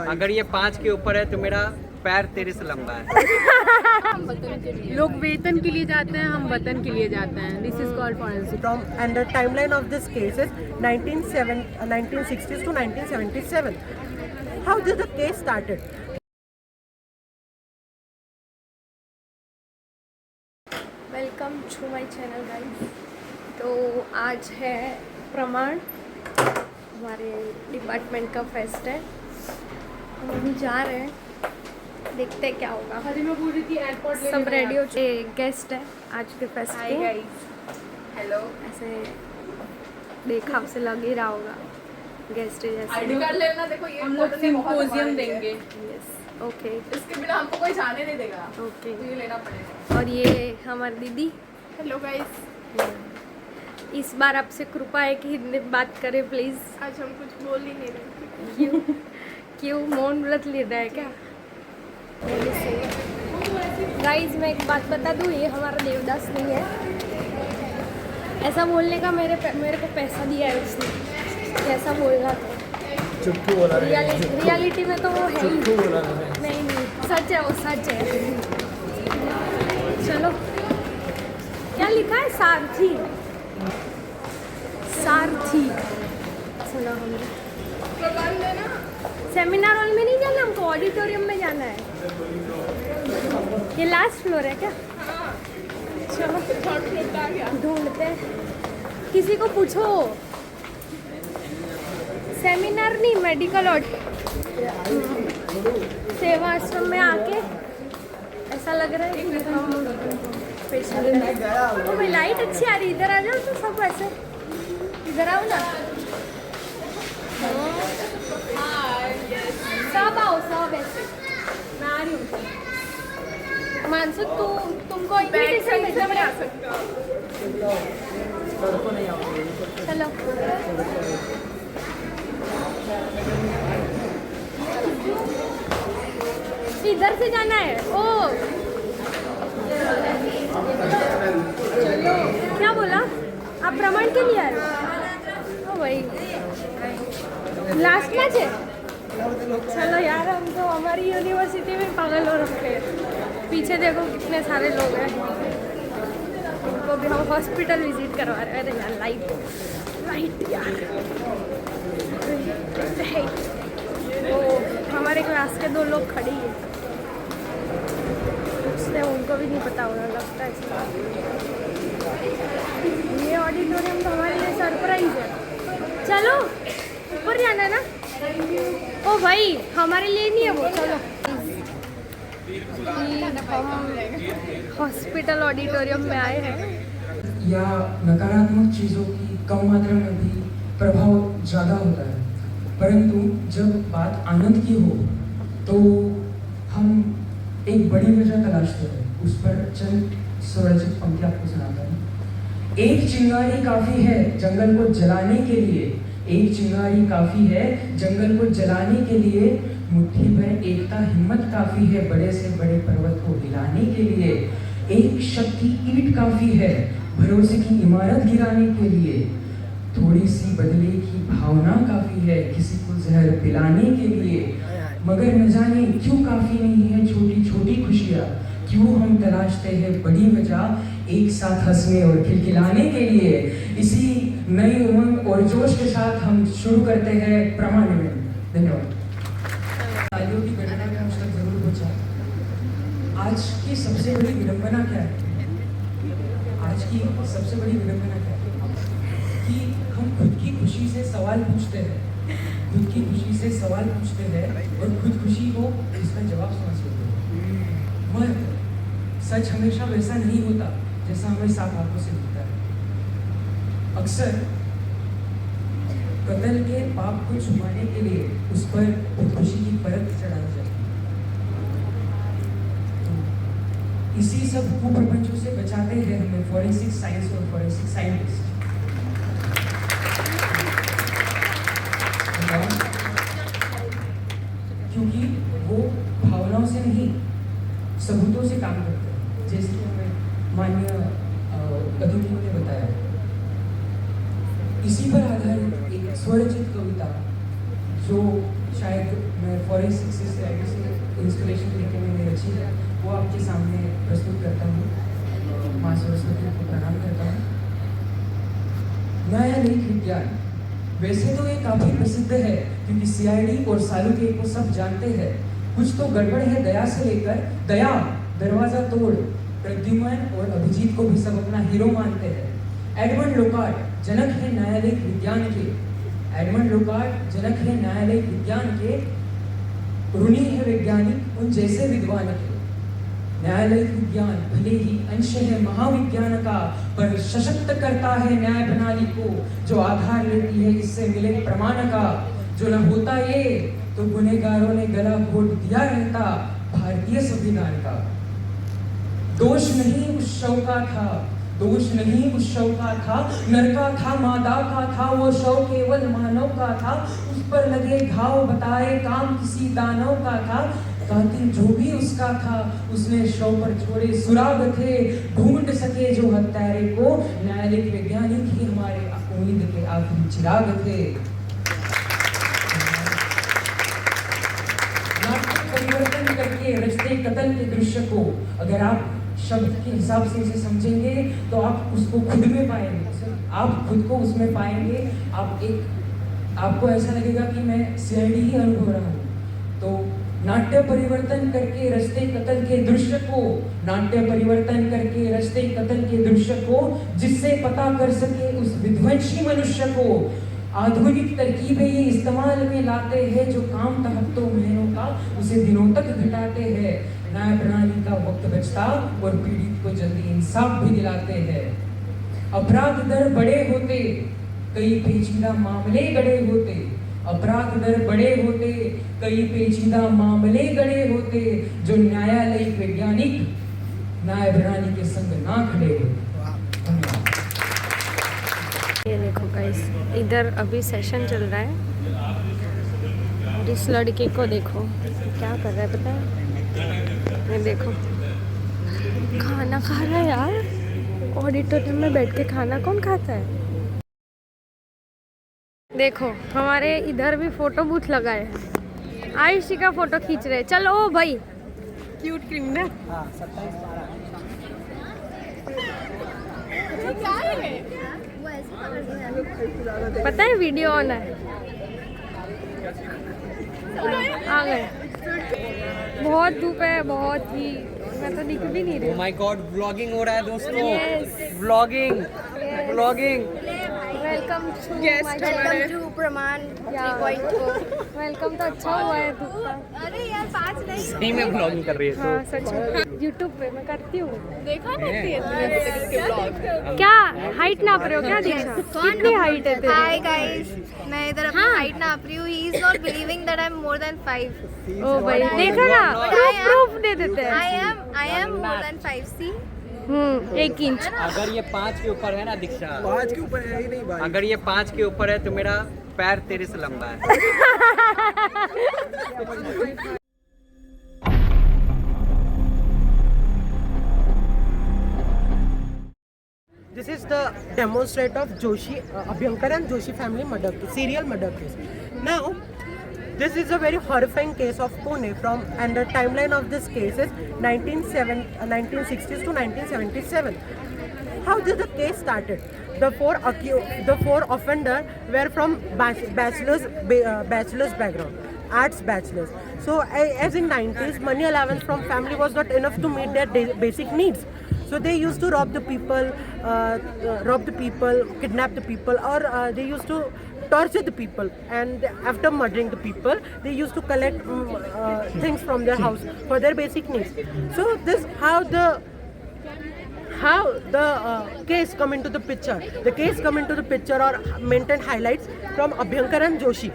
अगर ये 5 के ऊपर है तो मेरा पैर तेरे से लंबा है। लोग वेतन के लिए जाते हैं, हम वतन के लिए जाते हैं। This is called forensic. From and the timeline of this case is 1960s to 1977. How did the case started? Welcome to my channel guys. तो आज है प्रमाण, हमारे डिपार्टमेंट का फेस्ट है। हम अभी जा रहे हैं, देखते हैं क्या होगा। मैं पूछ रही थी एयरपोर्ट सब रेडी हो चुके। गेस्ट है आज के फेस्ट हाय के। Guys, hello. ऐसे देखा से लग ही रहा होगा गेस्ट जैसे। आईडी कार्ड लेना, देखो ये हम लोग सिंपोजियम देंगे। Yes, okay. इसके बिना हमको कोई जाने नहीं देगा। ओके, ये लेना पड़ेगा। और ये हमारी दीदी। हेलो गाइस, इस बार आपसे कृपा है कि हिंदी में बात करें प्लीज़। आज हम कुछ बोल ही नहीं रहे। क्यों क्यों मौन व्रत ले रहा है क्या? गाइस मैं एक बात बता दूँ, ये हमारा देवदास नहीं है। ऐसा बोलने का मेरे को पैसा दिया है उसने, कैसा बोलना तो चुटकी बोला रियलिटी में तो वो है ही बोला नहीं, सच है, वो सच है। चलो, क्या लिखा है? सारथी। सुना हमने। सेमिनार हॉल में नहीं जाना हमको, ऑडिटोरियम में जाना है। ये लास्ट फ्लोर है क्या? चलो ढूंढते हैं, किसी को पूछो। सेमिनार नहीं, मेडिकल सेवा आश्रम में आके ऐसा लग रहा है कि हम पेशेंट हैं। तो भाई लाइट अच्छी आ रही, इधर आ जाओ तो सब ऐसे, इधर आओ ना। सब आओ, सब ऐसे। मैं आ रही हूँ। मानसू तुमको इनविटेशन भेजा मैं आ सकता हूँ। चलो इधर से जाना है। ओ चलो, क्या बोला आप? प्रमाण के लिए आए हो? ओ भाई लास्ट मैच है। चलो यार, हम तो हमारी यूनिवर्सिटी में पागल हो रखे हैं। पीछे देखो कितने सारे लोग हैं, उनको भी हम हॉस्पिटल विजिट करवा रहे हैं। अरे यार लाइट यार, वो हमारे क्लास के 2 लोग खड़े हैं, उससे उनको भी नहीं पता होगा लगता है इसका। ये ऑडिटोरियम तो हमारे लिए सरप्राइज है। चलो ऊपर जाना है ना? ओ भाई हमारे लिए नहीं है वो। चलो, हम हॉस्पिटल ऑडिटोरियम में आए हैं। या नकारात्मक चीज़ों की कम मात्रा में भी प्रभाव ज़्यादा होता है, परंतु जब बात आनंद की हो तो हम एक बड़ी वजह तलाशते हैं। उस पर चंद स्वरचित पंक्ति आपको सुनाता हूँ। एक चिंगारी काफ़ी है जंगल को जलाने के लिए, एक चिंगारी काफ़ी है जंगल को जलाने के लिए, मुट्ठी भर एकता हिम्मत काफ़ी है बड़े से बड़े पर्वत को हिलाने के लिए, एक शक्ति ईंट काफ़ी है भरोसे की इमारत गिराने के लिए, थोड़ी सी बदले की भावना काफ़ी है किसी को जहर पिलाने के लिए, मगर न जाने क्यों काफ़ी नहीं है छोटी छोटी खुशियाँ, क्यों हम तलाशते हैं बड़ी वजह एक साथ हंसने और खिलखिलाने के लिए। इसी नई उमंग और जोश के साथ हम शुरू करते हैं प्रमाण में। धन्यवाद। तालियों की गणना में मुझ तक जरूर पहुँचा। आज की सबसे बड़ी विडंबना क्या है? आज की सबसे बड़ी विडंबना क्या है कि हम खुद की खुशी से सवाल पूछते हैं, खुद की खुशी से सवाल पूछते हैं और खुद खुशी को इसका जवाब समझ लेते हैं। मगर सच हमेशा वैसा नहीं होता जैसा हमें साफ आंखों से दिखता है। अक्सर कत्ल के पाप को छुपाने के लिए उस पर खुदकुशी की परत चढ़ाई जाती है। इसी सब कुप्रपंचों से बचाते हैं हमें फॉरेंसिक साइंस और फॉरेंसिक साइंटिस्ट। क्योंकि वो भावनाओं से नहीं सबूतों से काम करते हैं, जैसे कि हमें माननीय अतिथियों ने बताया। इसी पर आधारित एक स्वरचित कविता जो शायद मैं फॉरेन सक्सेस से इंस्पिरेशन लेके मैंने रची है, वो आपके सामने प्रस्तुत करता हूँ। माँ सरस्वती को प्रणाम करता हूँ। न्यायालयिक विज्ञान वैसे तो ये काफी प्रसिद्ध है, क्योंकि सीआईडी और सालुके को सब जानते हैं। कुछ तो गड़बड़ है दया से लेकर दया, दरवाजा तोड़, प्रद्युमन और अभिजीत को भी सब अपना हीरो मानते हैं। एडमंड लोकार्ट जनक है न्यायालयिक विज्ञान के। एडमंड लोकार्ट जनक है न्यायालयिक विज्ञान के। ऋणी है वैज्ञानिक उन जैसे विद्वान के। न्यायालयिक विज्ञान भले ही अंश है महाविज्ञान का, पर सशक्त करता है न्याय प्रणाली को, जो आधार लेती है इससे मिले प्रमाण का। जो न होता ये तो गुनहगारों ने गला घोट दिया रहता भारतीय संविधान का। दोष नहीं उस शव का था, दोष नहीं उस शव का था, नर का था मादा का था, वो शव केवल मानव का था। उस पर लगे घाव बताए काम किसी दानव का था। कातिल जो भी उसका था उसने शव पर छोड़े सुराग थे, ढूंढ सके जो हत्यारे को। न्यायालयिक वैज्ञानिक ही हमारे उम्मीद के आखिरी चिराग थे। नाटक परिवर्तन करके रचते कत्ल के दृश्य को, अगर आप शब्द के हिसाब से इसे समझेंगे तो आप उसको खुद में पाएंगे, आप खुद को उसमें पाएंगे। आपको ऐसा लगेगा कि मैं सीआईडी ही अनुभव रहा हूँ। तो नाट्य परिवर्तन करके रचते कत्ल के दृश्य को, नाट्य परिवर्तन करके रचते कत्ल के दृश्य को, जिससे पता कर सके उस विध्वंसी मनुष्य को। आधुनिक तरकीबें ये इस्तेमाल में लाते हैं, जो काम था हफ्तों महीनों का उसे दिनों तक घटाते हैं। न्याय प्रणाली का वक्त बचता और पीड़ित को जल्दी इंसाफ भी दिलाते हैं। अपराध दर बड़े होते, कई पेचीदा मामले गड़े होते। अपराध दर बड़े होते, कई पेचीदा मामले गड़े होते, जो न्यायालयिक वैज्ञानिक न्याय प्रणाली के संग ना खड़े होते। ये देखो गाइस, इधर अभी सेशन चल रहा है और इस लड़के को देखो क्या कर रहा है पता है? ये देखो खाना खा रहा है यार। ऑडिटोरियम में बैठ के खाना कौन खाता है? देखो हमारे इधर भी फोटो बूथ लगाए हैं, आयुषी का फोटो खींच रहे। चलो ओ भाई, क्यूट क्रिमिनल। पता है वीडियो ऑन है। आ गए। बहुत धूप है, बहुत ही, मैं तो दिख भी नहीं रही। Oh my God, व्लॉगिंग हो रहा है दोस्तों। Yes. Vlogging vlogging. Welcome to Pramaan 3.4। Welcome तो अच्छा हुआ है धूप का। अरे यार 5 नहीं। सही में व्लॉगिंग कर रही है हाँ सच में, यूट्यूब पे मैं करती हूँ। देखा ना क्या हाइट नाप रहे हो क्या दीक्षा? कितनी हाइट है तेरी? हाय गाइस, मैं इधर अपनी हाइट नाप रही हूँ। He is not believing that I am more than 5। ओ भाई देखा ना, प्रूफ दे देते हैं। आई एम मोर देन 5 सी। 1 इंच। अगर ये 5 के ऊपर है ना दीक्षा, 5 के ऊपर है ही नहीं भाई। अगर ये 5 के ऊपर है तो मेरा पैर तेरे से लंबा है। This is the demonstrate of Joshi, Abhyankar and Joshi family murder case, serial murder case. Now, this is a very horrifying case of Pune and the timeline of this case is 1960s to 1977. How did the case started? The four offender were from bachelor's background, arts bachelors. So as in 90s, money allowance from family was not enough to meet their basic needs. So they used to rob the people, kidnap the people, or they used to torture the people. And after murdering the people, they used to collect things from their house for their basic needs. So this how the case come into the picture. The case come into the picture or maintain highlights from Abhyankar and Joshi.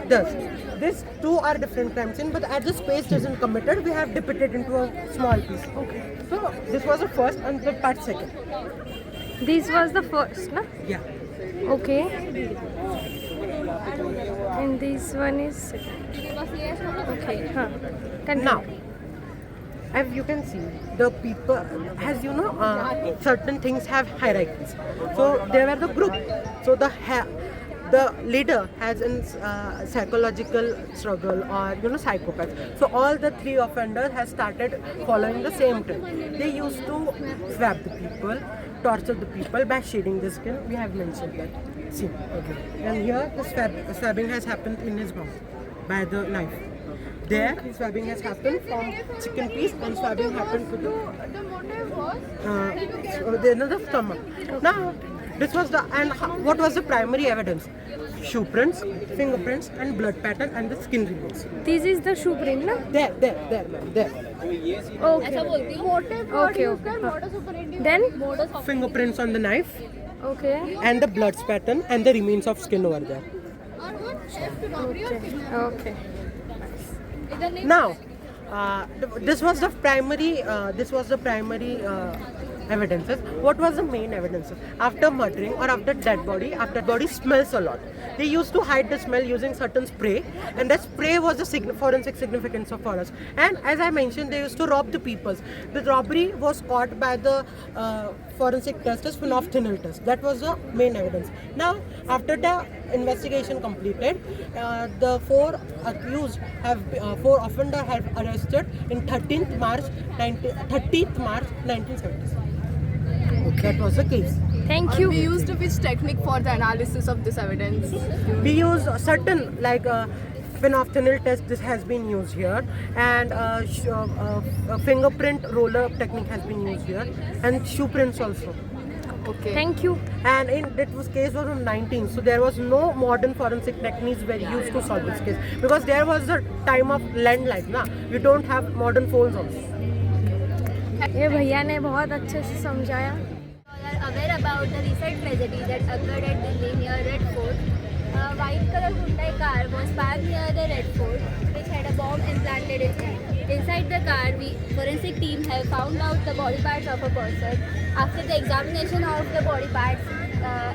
Thus, these two are different crime scene, but as the space isn't committed, we have depicted into a small piece. Okay. So this was the first and the part second. This was the first, na? Yeah. Okay. And this one is okay. Huh. Now, as you can see, the people, as you know, certain things have hierarchies. So there were the group. So the leader has a psychological struggle or psychopath. So all the three offenders has started following the same trend. They used to swab the people, torture the people by shading the skin. We have mentioned that. See, okay. And here the swabbing has happened in his mouth by the knife. There, swabbing has happened from chicken piece, and swabbing happened to the stomach. Now, this was what was the primary evidence? Shoe prints, fingerprints, and blood pattern, and the skin remains. This is the shoe print, na? There, ma'am, there. Okay. Then? Fingerprints on the knife, Okay. and the blood pattern, and the remains of skin over there. Okay. Now, this was the primary. Evidences. What was the main evidences? After murdering or after dead body smells a lot. They used to hide the smell using certain spray, and that spray was the forensic significance for us. And as I mentioned, they used to rob the people. The robbery was caught by the forensic testers, phenolphthalein test. That was the main evidence. Now, after the investigation completed, the four offenders have arrested in 30th March 1976. That was the case. Thank you. We used which technique for the analysis of this evidence? We use certain phenolphthalein test. This has been used here, and fingerprint roller technique has been used here, and shoe prints also. Okay. Thank you. And that case was on 19, so there was no modern forensic techniques were used to solve this case, because there was the time of landline. Na, we don't have modern phones also. ये भैया ने बहुत अच्छे से समझाया. Are aware about the recent tragedy that occurred at Delhi near Red Fort. A white color Hyundai car was parked near the Red Fort, which had a bomb implanted in it. Inside the car, forensic team have found out the body parts of a person. After the examination of the body parts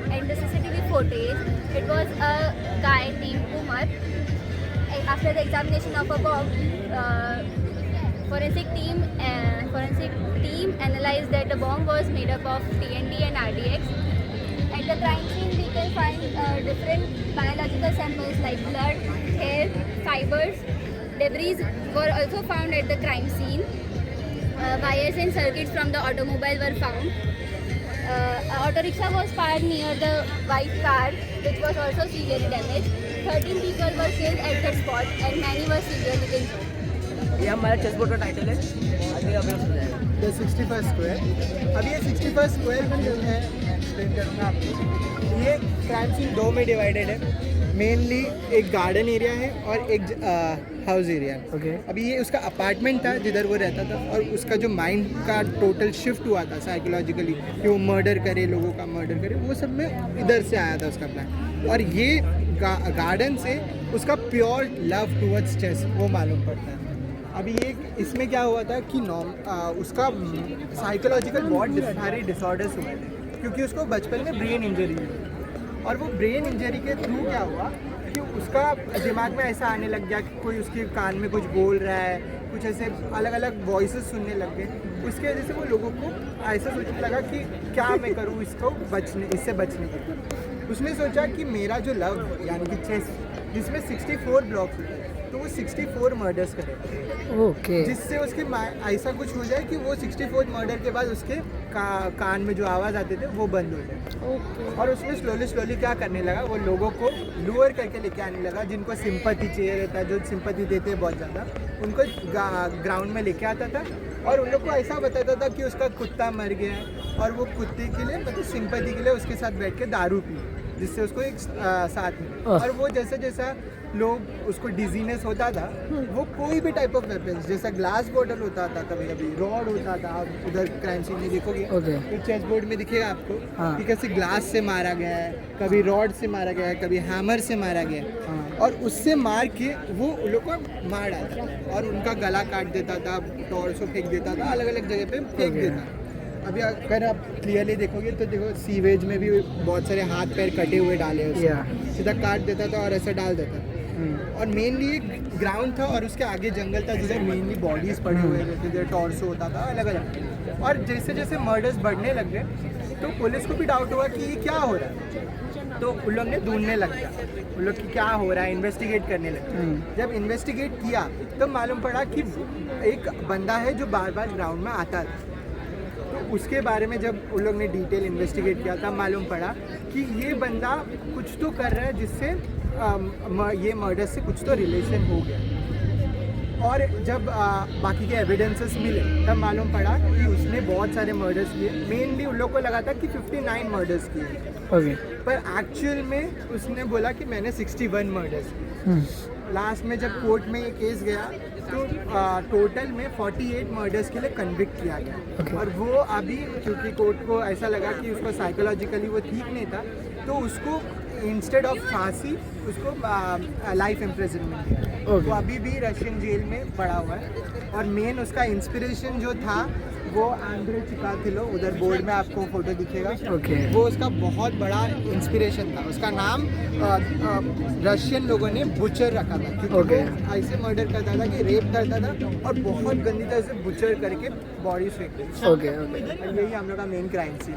and the CCTV footage, it was a guy named Umar. After the examination of a bomb, forensic team analyzed that the bomb was made up of TNT and RDX. At the crime scene, we can find different biological samples like blood, hair, fibers. Debris were also found at the crime scene. Wires and circuits from the automobile were found. An auto rickshaw was parked near the white car, which was also severely damaged. 13 people were killed at that spot and many were severely injured. ये हमारा chessboard का title है, आगे अभी हो जाएगा. The 61st square. अब ये 61st स्क्वायर का जो है एक्सप्लेन करूँगा आपको. ये क्राइम सीन दो में डिवाइडेड है. मेनली एक गार्डन एरिया है और एक हाउस एरिया है. Okay. अभी ये उसका अपार्टमेंट था जिधर वो रहता था, और उसका जो माइंड का टोटल शिफ्ट हुआ था साइकोलॉजिकली कि वो मर्डर करे, लोगों का मर्डर करे, वो सब में इधर से आया था उसका प्लान. और ये गार्डन से उसका प्योर लव टूवर्ड्स चेस वो मालूम पड़ता है. अभी ये इसमें क्या हुआ था कि उसका साइकोलॉजिकल बहुत सारे डिसऑर्डर्स हुए थे, क्योंकि उसको बचपन में ब्रेन इंजरी हुई, और वो ब्रेन इंजरी के थ्रू क्या हुआ कि उसका दिमाग में ऐसा आने लग गया कि कोई उसके कान में कुछ बोल रहा है, कुछ ऐसे अलग अलग वॉइसेस सुनने लग गए. उसकी वजह से वो लोगों को ऐसा सोचने लगा कि क्या मैं करूँ इससे बचने के लिए. उसने सोचा कि मेरा जो लव यानी कि चेस, जिसमें 64 ब्लॉक्स होते हैं, तो वो 64 मर्डर्स करे. ओके. जिससे उसके ऐसा कुछ हो जाए कि वो 64 मर्डर के बाद उसके कान में जो आवाज़ आते थे वो बंद हो जाए. और उसने स्लोली क्या करने लगा, वो लोगों को लूअर करके लेके आने लगा, जिनको सिंपैथी चाहिए रहता है, जो सिंपैथी देते हैं बहुत ज़्यादा, उनको ग्राउंड में लेके आता था, और उन लोग को ऐसा बताता था कि उसका कुत्ता मर गया है, और वो कुत्ते के लिए मतलब सिंपैथी के लिए उसके साथ बैठ के दारू पी, जिससे उसको एक साथ मिले. और वो जैसा लोग उसको डिजीनेस होता था, वो कोई भी टाइप ऑफ वेपन्स, जैसा ग्लास बॉटल होता था, कभी कभी रॉड होता था. आप उधर क्राइम सीन में देखोगे तो चेस बोर्ड में दिखेगा आपको कि कैसे ग्लास से मारा गया है, कभी रॉड से मारा गया है, कभी हैमर से मारा गया है, और उससे मार के वो लोग को मार डालता था और उनका गला काट देता था, टॉर्सो फेंक देता था, अलग अलग जगह पे फेंक देता. अभी अगर आप क्लियरली देखोगे तो देखो सीवेज में भी बहुत सारे हाथ पैर कटे हुए डाले उसने, सीधा काट देता था और ऐसा डाल देता था. और मेनली एक ग्राउंड था और उसके आगे जंगल था जिधर मेनली बॉडीज पड़े हुए रहते थे, टॉर्सो होता था अलग अलग. और जैसे जैसे मर्डर्स बढ़ने लग गए तो पुलिस को भी डाउट हुआ कि ये क्या हो रहा है. तो उन लोग ने ढूंढने लग गया उन लोग की क्या हो रहा है, इन्वेस्टिगेट करने लग गया। जब इन्वेस्टिगेट किया तब मालूम पड़ा कि एक बंदा है जो बार बार ग्राउंड में आता था। तो उसके बारे में जब उन लोग ने डिटेल इन्वेस्टिगेट किया तब मालूम पड़ा कि ये बंदा कुछ तो कर रहा है जिससे ये मर्डर से कुछ तो रिलेशन हो गया। और जब बाकी के एविडेंसेस मिले तब मालूम पड़ा कि उसने बहुत सारे मर्डर्स किए। मेनली उन लोग को लगा था कि 59 मर्डर्स किए, पर एक्चुअल में उसने बोला कि मैंने 61 मर्डर्स किए। लास्ट में जब कोर्ट में ये केस गया तो टोटल में 48 मर्डर्स के लिए कन्विक्ट किया गया। और वो अभी क्योंकि कोर्ट को ऐसा लगा कि उसको साइकोलॉजिकली वो ठीक नहीं था तो उसको इंस्टेड ऑफ फांसी उसको लाइफ इम्प्रिजनमेंट दिया। वो अभी भी रशियन जेल में पड़ा हुआ है। और मेन उसका इंस्पिरेशन जो था वो आंद्रे चिकातिलो, उधर बोर्ड में आपको फोटो दिखेगा। वो उसका बहुत बड़ा इंस्पिरेशन था। उसका नाम रशियन लोगों ने बुचर रखा था क्योंकि वो ऐसे मर्डर करता था कि रेप करता था और बहुत गंदी तरह से बुचर करके बॉडी फेंक देता था। और यही हम लोग का मेन क्राइम सीन।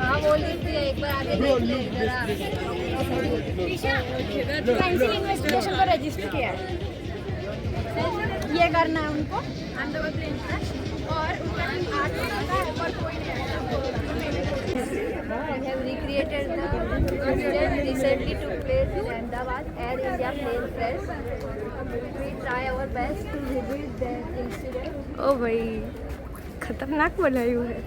हाँ बोल रही एक बार आगे देख ले जरा। क्राइम इन्वेस्टिगेशन को रजिस्टर किया है, ये करना है उनको और and have recreated the incident recently took place in Ahmedabad Air India plane crash. We try our best to rebuild that incident. ओ भाई खतरनाक बनाई हुई है।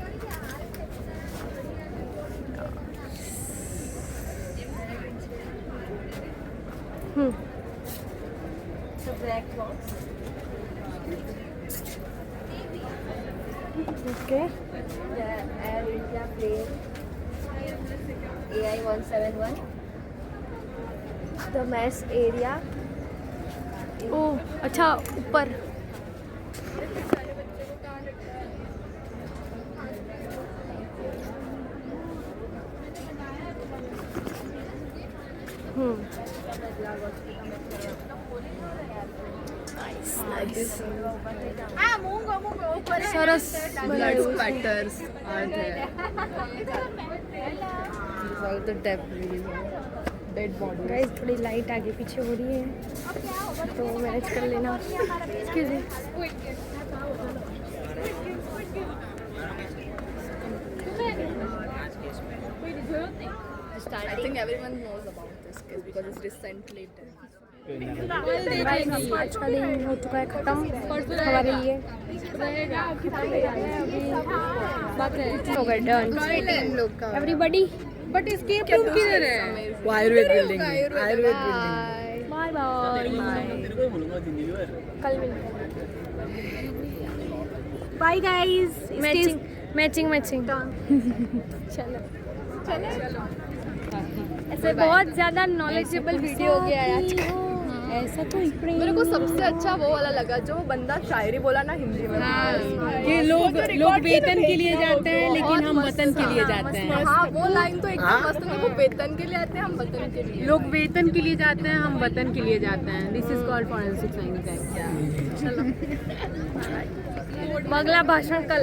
It's a black box. Okay The Air India plane AI-171. The mass area. ओ अच्छा ऊपर सरस Blood spatters are there. These are the debris, dead bodies. Guys थोड़ी light आगे पीछे हो रही है तो मैनेज कर लेना। Excuse me. I think everyone knows about this case because it's recently done. आज का दिन हो चुका है खत्म हमारे लिए। हो गया done everybody. But escape room किधर है? वो आयुर्वेद बिल्डिंग में। बाय बाय कल मिलते हैं। Bye guys. मैचिंग मैचिंग चलो ऐसे बहुत ज़्यादा नॉलेजेबल वीडियो हो गया है आज का। ऐसा तो मेरे को सबसे अच्छा वो वाला लगा जो बंदा शायरी बोला ना हिंदी में। कि लोग वेतन के लिए जाते हैं लेकिन हम वतन के लिए जाते हैं। हाँ वो लाइन तो एकदम मस्त है। वो वेतन के लिए आते हैं, हम वतन के लिए। लोग वेतन के लिए जाते हैं, हम वतन के लिए जाते हैं। This is called forensic science. अगला भाषण कल।